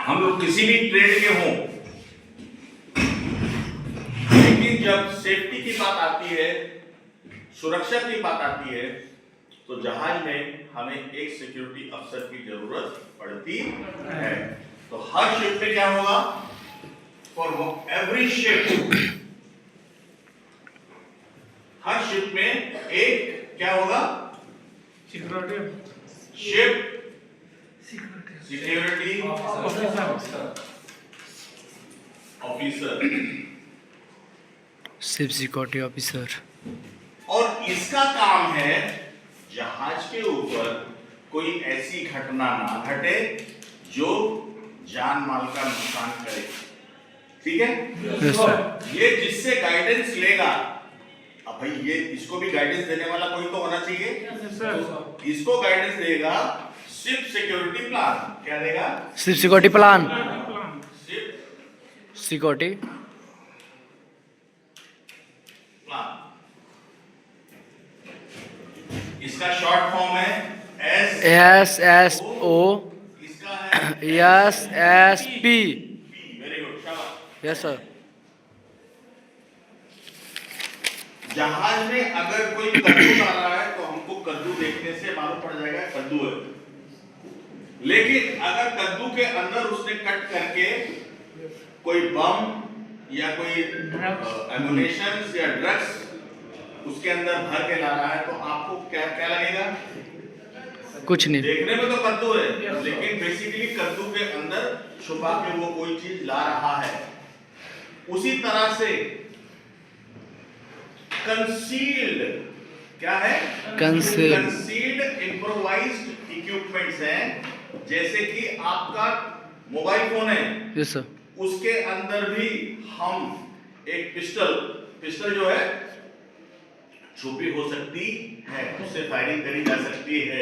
हम लोग किसी भी ट्रेड के हों, लेकिन जब सेफ्टी की बात आती है, सुरक्षा की बात आती है, तो जहाज में हमें एक सिक्योरिटी अफसर की जरूरत पड़ती है। तो हर शिप में क्या होगा, for every ship, her ship में एक क्या होगा, security ship security officer, ship security officer. और इसका काम है जहाज के ऊपर कोई ऐसी घटना ना घटे जो जान माल का नुकसान करे। ठीक है, ये जिससे गाइडेंस लेगा, अब भाई ये इसको भी गाइडेंस देने वाला कोई तो होना चाहिए। तो इसको गाइडेंस देगा शिप सिक्योरिटी प्लान। क्या देगा? Ship security plan, ship security plan. इसका शॉर्ट फॉर्म है SSO इसका है SSP। वेरी गुड, शाबाश। Yes sir. जहाज में अगर कोई कद्दू ला रहा है तो हमको कद्दू देखने से मालूम पड़ जाएगा कद्दू है, लेकिन अगर कद्दू के अंदर उसने कट करके कोई बम या कोई एमुनेशन या ड्रग्स उसके अंदर भर के ला रहा है तो आपको क्या क्या लगेगा? कुछ नहीं, देखने में तो कद्दू है, लेकिन बेसिकली कद्दू के अंदर छुपा के वो कोई चीज ला रहा है। उसी तरह से कंसील्ड, क्या है? कंसील्ड इम्प्रोवाइज्ड इक्विपमेंट्स हैं, जैसे कि आपका मोबाइल फोन है, यस सर, उसके अंदर भी हम एक पिस्टल जो है छुपी हो सकती है, उससे फायरिंग करी जा सकती है।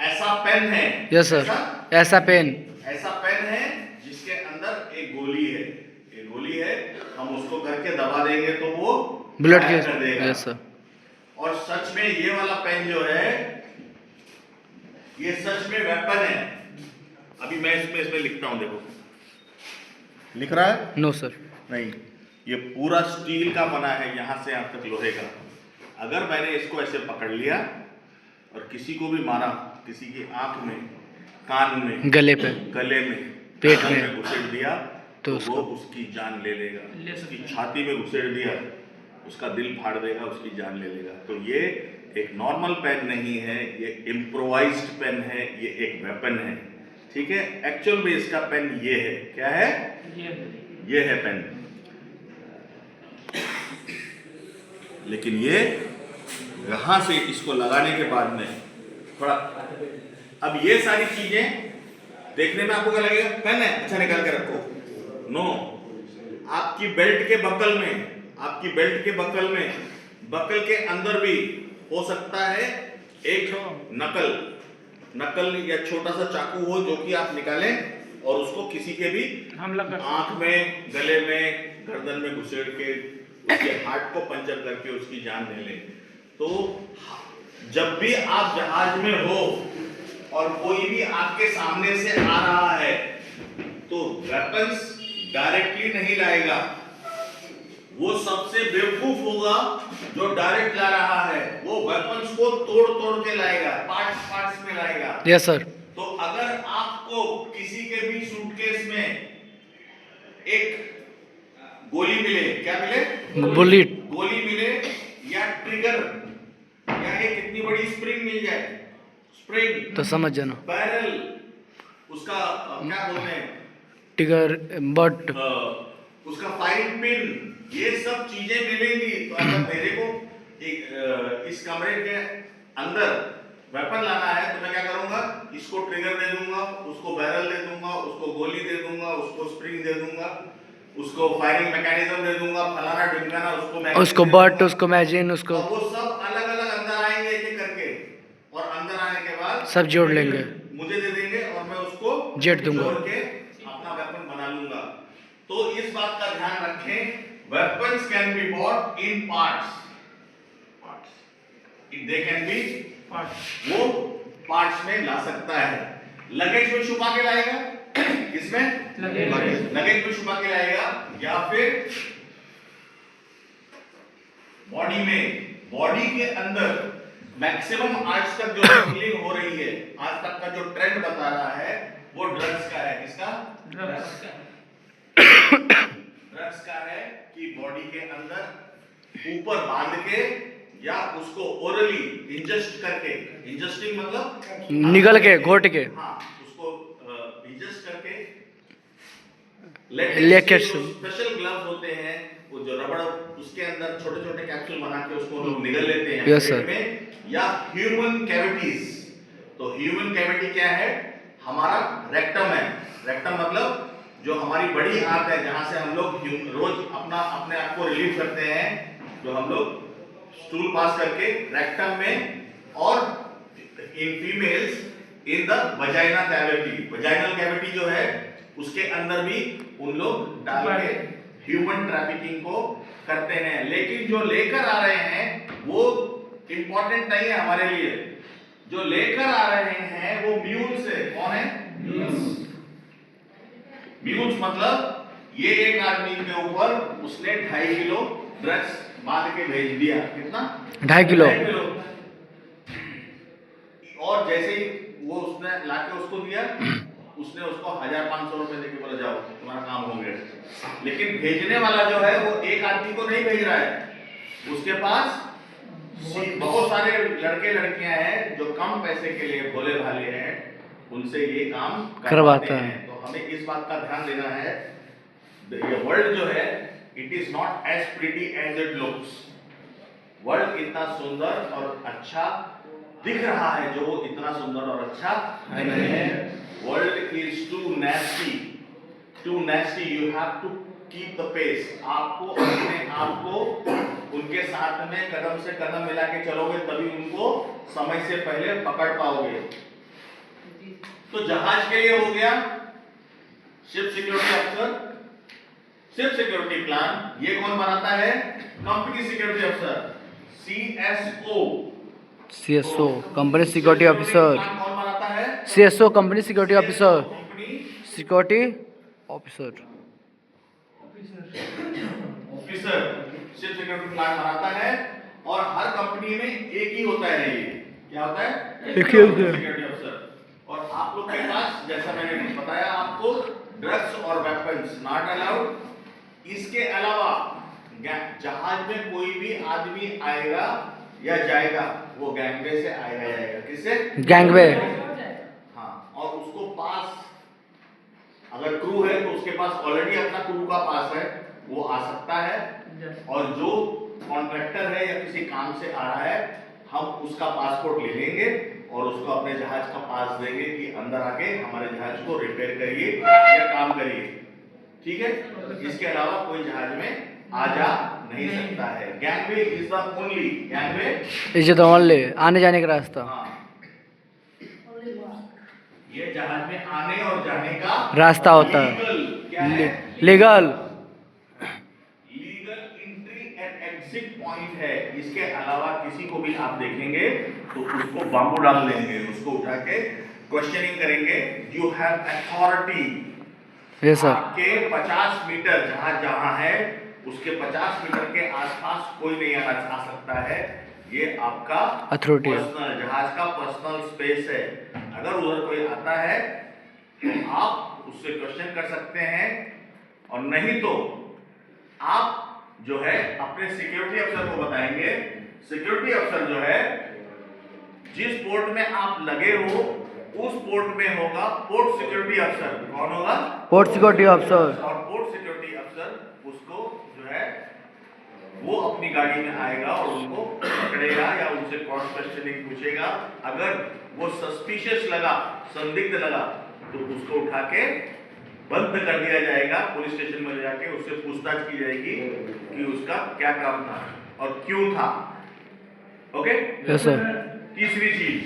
ऐसा पेन है, यस सर, ऐसा पेन है जिसके अंदर एक गोली है, हम उसको करके दबा देंगे तो वो बुलेट फायर के, कर देगा। Yes sir. और सच में ये वाला पेन जो है ये सच में वेपन है। अभी मैं इसमें लिखता हूं, देखो लिख रहा है। नो सर, नहीं, ये पूरा स्टील का बना है, यहां से यहां तक लोहे का। अगर मैंने इसको ऐसे पकड़ लिया और किसी को भी मारा, किसी की आंख में, कान में, गले में, पेट में घुसेड़ दिया तो वो उसको उसकी जान ले लेगा। उसकी छाती में घुसेड़ दिया, उसका दिल फाड़ देगा, उसकी जान ले लेगा। तो ये एक नॉर्मल पेन नहीं है, ये इम्प्रोवाइज्ड पेन है, ये एक वेपन है। ठीक है, एक्चुअल में इसका पेन ये है, क्या है? ये है पेन, लेकिन ये यहां से इसको लगाने के बाद में थोड़ा, अब ये सारी चीजें देखने में आपको क्या लगेगा? पेन है, अच्छा निकाल के रखो। नो, आपकी बेल्ट के बकल में बकल के अंदर भी हो सकता है एक नकल या छोटा सा चाकू हो, जो कि आप निकालें और उसको किसी के भी आंख में, गले में, गर्दन में घुसेड़ के उसके हार्ट को पंचर करके उसकी जान ले लें। तो जब भी आप जहाज में हो और कोई भी आपके सामने से आ रहा है तो वेपन्स डायरेक्टली नहीं लाएगा। वो सबसे बेवकूफ होगा जो डायरेक्ट ला रहा है, वो वेपन्स को तोड़ के लाएगा, पार्ट्स में लाएगा। Yes sir. तो अगर आपको किसी के भी सूटकेस में एक गोली मिले, क्या मिले? बुलेट, गोली मिले, या ट्रिगर, या एक इतनी बड़ी स्प्रिंग मिल जाए, स्प्रिंग तो समझ जाना, बैरल, उसका क्या बोलते हैं, टिगर, बट उसका फायरिंग पिन, ये सब चीजें मिलेंगी। तो अगर मेरे को इस कमरे के अंदर वेपन लाना है तो मैं क्या करूंगा? इसको ट्रिगर दे दूंगा, उसको बैरल दे दूंगा, उसको गोली दे दूंगा, उसको स्प्रिंग दे दूंगा, उसको फायरिंग मैकेनिज्म दे दूंगा, फलाना ढिमकाना, उसको बट, उसको मैजिन, उसको वो सब अलग अलग अंदर आएंगे एक एक करके, और अंदर आने के बाद सब जोड़ लेंगे, मुझे दे देंगे और मैं उसको जेट दूंगा, जोड़ के अपना वेपन बना लूंगा। तो इस बात का ध्यान रखें, weapons can be bought in parts. They can be parts. वो पार्ट्स में ला सकता है। लगेज में छुपा के लाएगा, किसमें? लगेज में छुपा के लाएगा या फिर बॉडी में? बॉडी के अंदर मैक्सिमम आज तक जो स्मगलिंग हो रही है, आज तक का जो ट्रेंड बता रहा है वो ड्रग्स का है। किसका? ड्रग्स का है कि बॉडी के अंदर ऊपर बांध के या उसको ओरली इंजेस्ट करके, इंजेस्टिंग मतलब निगल के, घोट के, हाँ उसको इंजेस्ट करके लेके स्पेशल ग्लव्स होते हैं वो जो रबड़, उसके अंदर छोटे छोटे कैप्सूल बना के उसको लोग निगल लेते हैं Yes, sir. पेट में, या ह्यूमन कैविटीज। तो ह्यूमन कैविटी क्या है? हमारा रेक्टम है। रेक्टम मतलब जो हमारी बड़ी आंत है जहां से हम लोग रोज अपने आप को रिलीव करते हैं, जो हम लोग स्टूल पास करके रेक्टम में, और in females in the vagina cavity, vaginal cavity जो है उसके अंदर भी उन लोग डाल के ह्यूमन ट्रैफिकिंग को करते हैं। लेकिन जो लेकर आ रहे हैं वो इंपॉर्टेंट नहीं है हमारे लिए। जो लेकर आ रहे हैं वो म्यूल्स है। कौन है? म्यूल्स मतलब ये एक आदमी के ऊपर उसने 2.5 किलो ड्रग्स बांध के भेज दिया। कितना? 2.5 किलो। और जैसे ही वो उसने लाके उसको दिया, उसने उसको 1500 रुपए देके बोला जाओ तुम्हारा काम हो गया। लेकिन भेजने वाला जो है वो एक आदमी को नहीं भेज रहा है, उसके पास बहुत सारे लड़के लड़कियां हैं जो कम पैसे के लिए भोले भाले हैं, उनसे ये काम करवाते हैं। तो हमें इस बात का ध्यान देना है, ये वर्ल्ड जो है it is not as pretty as it looks. World इतना सुंदर और अच्छा दिख रहा है जो वो इतना सुंदर और अच्छा नहीं है। World is too nasty, you have to keep the pace. आपको अपने आप को उनके साथ में कदम से कदम मिला के चलोगे तभी उनको समय से पहले पकड़ पाओगे। तो जहाज के लिए हो गया शिप सिक्योरिटी अफसर, शिप सिक्योरिटी प्लान ये कौन बनाता है? कंपनी सिक्योरिटी अफसर, CSO, कंपनी सिक्योरिटी ऑफिसर। कौन बनाता है? CSO, company security officer, security officer ship security plan बनाता है। और हर कंपनी में एक ही होता है, ये क्या होता है? एक ही होता है सिक्योरिटी अफसर। और आप लोग के पास जैसा मैंने बताया आपको, ड्रग्स और वेपन्स नॉट अलाउड। इसके अलावा जहाज में कोई भी आदमी आएगा या जाएगा वो गैंगवे से आएगा जाएगा। किससे? गैंगवे। हाँ, और उसको पास अगर क्रू है तो उसके पास ऑलरेडी अपना क्रू का पास है, वो आ सकता है। और जो कॉन्ट्रैक्टर है या किसी काम से आ रहा है, हम उसका पासपोर्ट ले लेंगे और उसको अपने जहाज का पास देंगे कि अंदर आके हमारे जहाज को रिपेयर करिए या काम करिए। ठीक है? इसके अलावा कोई जहाज में आ जा नहीं सकता है। Gangway is the only, gangway is the only, आने जाने का रास्ता। हाँ, ये जहाज में आने और जाने का रास्ता होता है। Legal entry and exit point है। इसके अलावा किसी को भी आप देखेंगे तो उसको बांबू डाल देंगे, उसको उठा के क्वेश्चनिंग करेंगे। You have authority. Yes sir. आपके 50 मीटर जहां है उसके 50 मीटर के आसपास कोई नहीं आ सकता है। ये आपका अथॉरिटी है, पर्सनल जहाज का पर्सनल स्पेस है। अगर उधर कोई आता है तो आप उससे क्वेश्चन कर सकते हैं, और नहीं तो आप जो है अपने सिक्योरिटी अफसर को बताएंगे। सिक्योरिटी अफसर जो है जिस पोर्ट में आप लगे हो उस पोर्ट में होगा पोर्ट सिक्योरिटी अफसर। कौन होगा? पोर्ट सिक्योरिटी अफसर। और पोर्ट सिक्योरिटी अफसर उसको जो है वो अपनी गाड़ी में आएगा और उनको पकड़ेगा या उनसे क्रॉस क्वेश्चनिंग पूछेगा। अगर वो सस्पिशियस लगा, संदिग्ध लगा, तो उसको उठा के बंद कर दिया जाएगा। पुलिस स्टेशन में ले जाके उससे पूछताछ की जाएगी कि उसका क्या काम था और क्यों था। ओके? Yes sir. तीसरी चीज,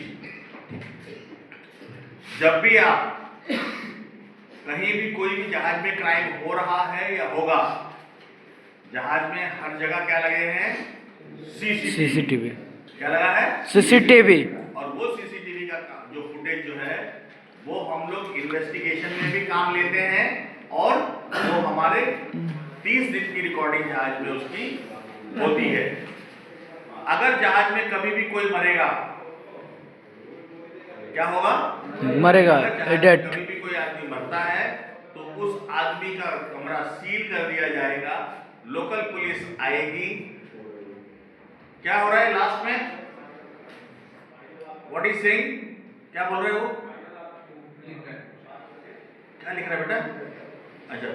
जब भी आप कहीं भी कोई भी जहाज में क्राइम हो रहा है या होगा, जहाज में हर जगह क्या लगे हैं? CCTV। क्या लगा है? CCTV। और वो CCTV का जो फुटेज जो है वो हम लोग इन्वेस्टिगेशन में भी काम लेते हैं और वो हमारे 30 दिन की रिकॉर्डिंग जहाज में उसकी होती है। अगर जहाज में कभी भी कोई मरेगा, क्या होगा? मरेगा, अगर जहाज में डेथ। कभी भी कोई आदमी मरता है तो उस आदमी का कमरा सील कर दिया जाएगा, लोकल पुलिस आएगी। क्या हो रहा है लास्ट में? What is saying? क्या बोल रहे हो? क्या लिख रहा है बेटा? अच्छा,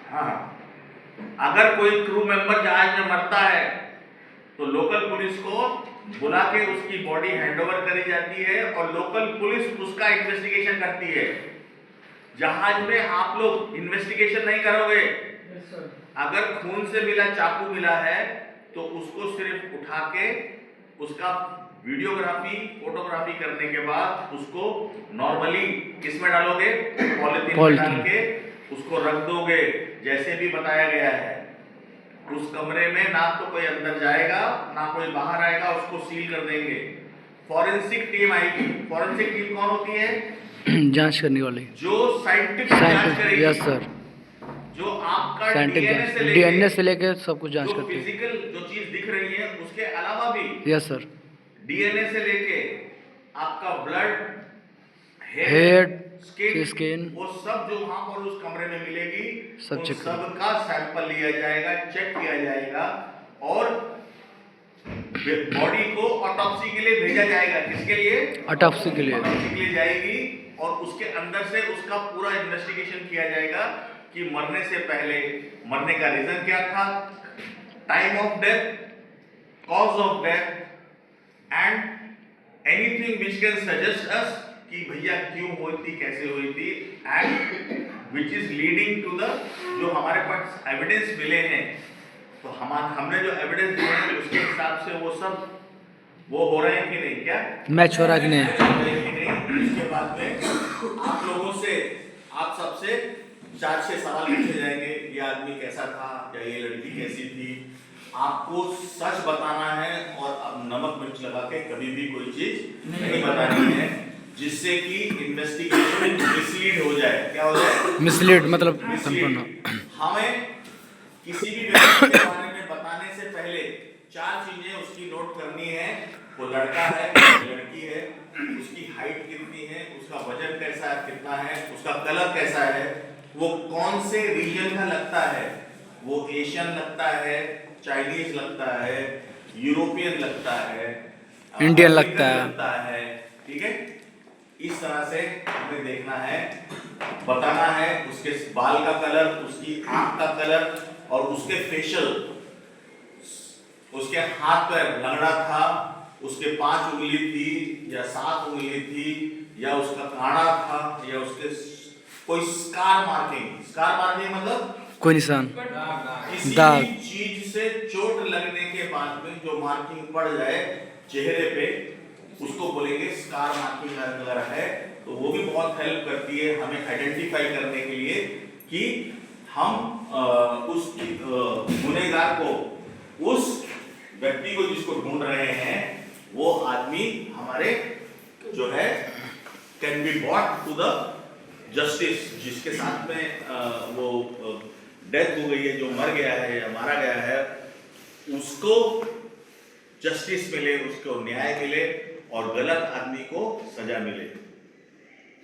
हाँ, अगर कोई क्रू मेंबर जहाज में मरता है तो लोकल पुलिस को बुला के उसकी बॉडी हैंडओवर करी जाती है और लोकल पुलिस उसका इन्वेस्टिगेशन करती है। जहाज में आप लोग इन्वेस्टिगेशन नहीं करोगे। अगर खून से मिला चाकू मिला है तो उसको सिर्फ उठा के उसका वीडियोग्राफी, फोटोग्राफी करने के बाद उसको नॉर्मली किसमें डालोगे? पॉलिथीन में डाल के उसको रख दोगे जैसे भी बताया गया है। उस कमरे में ना तो कोई अंदर जाएगा ना कोई बाहर आएगा, उसको सील कर देंगे। फॉरेंसिक टीम आएगी। फॉरेंसिक टीम कौन होती है? जांच करने वाली, जो साइंटिफिक जांच करेगी। यस सर, जो आपका साइंटिफिक डीएनए से लेके सब कुछ जांच जो करती है। फिजिकल जो चीज दिख रही है उसके अलावा भी यस सर, डीएनए से लेके आपका ब्लड, हेड, स्किन, स्किन, वो सब जो वहां पर उस कमरे में मिलेगी, सब उन चेक सबका सैंपल लिया जाएगा, चेक किया जाएगा और बॉडी को ऑटोप्सी के लिए भेजा जाएगा। किसके लिए? ऑटोप्सी के लिए। ऑटोप्सी के लिए जाएगी और उसके अंदर से उसका पूरा इन्वेस्टिगेशन किया जाएगा कि मरने से पहले मरने का रीजन क्या था, time of death, cause of death and anything which can suggest us कि भैया क्यों हुई थी, कैसे हुई थी, and which is leading to the, जो हमारे पास एविडेंस मिले हैं, तो हमने जो एविडेंस दिए हैं उसके हिसाब से वो सब वो हो रहे हैं कि नहीं? क्या मैच हो रहा है कि नहीं? इसके बाद में आप लोगों से, आप सबसे 4-6 सवाल पूछे जाएंगे। ये आदमी कैसा था या ये लड़की कैसी थी? आपको सच बताना है और अब नमक मिर्च लगा के कभी भी कोई चीज नहीं बतानी है जिससे कि इन्वेस्टिगेशन मिसलीड हो जाए। क्या हो जाए? मिसलीड मतलब हमें किसी भी व्यक्ति के बारे में बताने से पहले 4 चीजें उसकी नोट करनी है। वो लड़का है, लड़की है, उसकी हाइट कितनी है, उसका वजन कैसा है, कितना है, उसका कलर कैसा है, वो कौन से रीजन का लगता है, वो एशियन लगता है, चाइनीज लगता है, यूरोपियन लगता है, इंडियन लगता है, ठीक है। इस तरह से हमें देखना है, बताना है उसके बाल का कलर, उसकी आंख का कलर और उसके फेशियल, उसके हाथ पैर लंगड़ा था, उसके 5 उंगली थी या 7 उंगली थी, या उसका काड़ा था, या उसके कोई स्कार मार्किंग मतलब कोई निशान, किसी दाग, भी चीज से चोट लगने के बाद में जो मार्किंग पड़ जाए चेहरे पे, उसको बोलेंगे स्कार मार्किंग अगर है। तो वो भी बहुत हेल्प करती है हमें आइडेंटिफाई करने के लिए कि हम उस गुनहगार को, उस व्यक्ति को जिसको ढूंढ रहे हैं, वो आदमी हमारे जो है can be brought to the justice. जिसके साथ में वो डेथ हो गई है, जो मर गया है या मारा गया है, उसको जस्टिस मिले, उसको न्याय मिले और गलत आदमी को सजा मिले।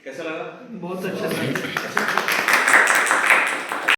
कैसा लगा? बहुत अच्छा।